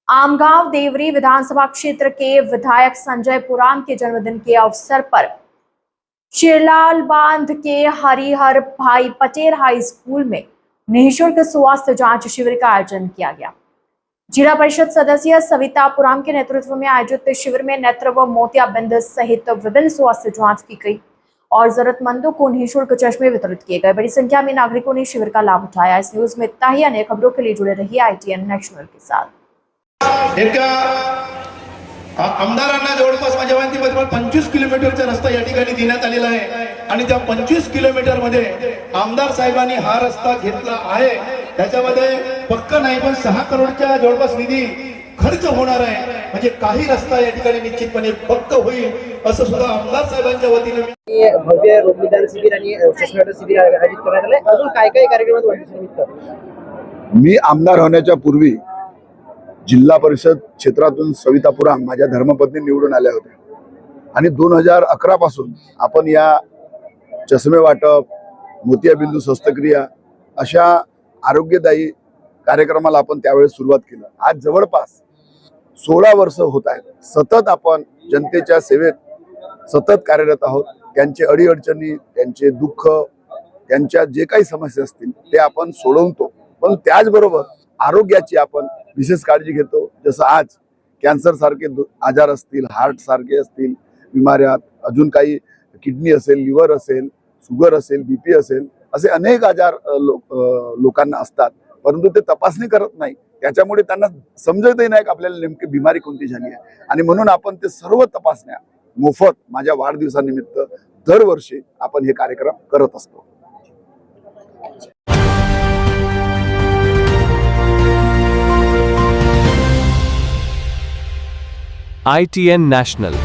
आमगांव देवरी विधानसभा क्षेत्र के विधायक संजय पुराम के जन्मदिन के अवसर पर चिरलाल बांध के हरिहर भाई पटेल हाई स्कूल में निःशुल्क स्वास्थ्य जांच शिविर का आयोजन किया गया। जिला परिषद सदस्य सविता पुराम के नेतृत्व में आयोजित शिविर में नेत्र व मोतियाबिंद सहित विभिन्न स्वास्थ्य जांच की गई और जरूरतमंदों को निःशुल्क चश्मे वितरित किए गए। बड़ी संख्या में नागरिकों ने शिविर का लाभ उठाया। इस न्यूज में इतना ही। अन्य खबरों के लिए जुड़े रहिए ITN नेशनल के साथ। आमदारांना जवळपास माझ्या माहितीप्रमाणे 25 किलोमीटरचा रस्ता या ठिकाणी देण्यात आलेला आहे आणि त्या 25 किलोमीटर मध्ये आमदार साहेबांनी हा रस्ता घेतला आहे। त्याच्यामध्ये पक्का नाही पण 6 करोडच्या जवळपास निधी खर्च होणार आहे। म्हणजे काही रस्ता या ठिकाणी निश्चितपणे पक्का होईल असं सुद्धा आमदार साहेबांच्या वतीने भव्य रोगनिदान शिबिर आणि चष्मा शिबिर आयोजित करण्यात आले। अजून काय काय कार्यक्रमात वाढदिवसानिमित्त मी आमदार होण्याच्या पूर्वी जिल्हा परिषद क्षेत्रातून सविता पुराम माझ्या धर्मपत्नी निवडून आल्या होत्या आणि 2011 पासून आपण या चष्मे वाटप, मोतियाबिंदू शस्त्रक्रिया अशा आरोग्यदायी कार्यक्रमाला आपण त्यावेळेस सुरुवात केली। आज जवळपास 16 वर्ष होत आहेत। सतत आपण जनतेच्या सेवेत सतत कार्यरत आहोत। त्यांचे अडीअडचणी, त्यांचे दुःख, त्यांच्या जे काही समस्या असतील ते आपण सोडवतो, पण त्याचबरोबर आरोग्याची आपण विशेष काळजी घेतो। जसं आज कॅन्सर सारखे आजार असतील, हार्ट सारखे असतील बिमाऱ्या, अजून काही किडनी असेल, लिव्हर असेल, शुगर असेल, बीपी असेल, असे अनेक आजार लोकांना असतात, परंतु ते तपासणी करत नाही। त्याच्यामुळे त्यांना समजतही नाही की आपल्याला नेमकी बिमारी कोणती झाली आहे आणि म्हणून आपण ते सर्व तपासण्या मोफत माझ्या वाढदिवसानिमित्त दरवर्षी आपण हे कार्यक्रम करत असतो। ITN National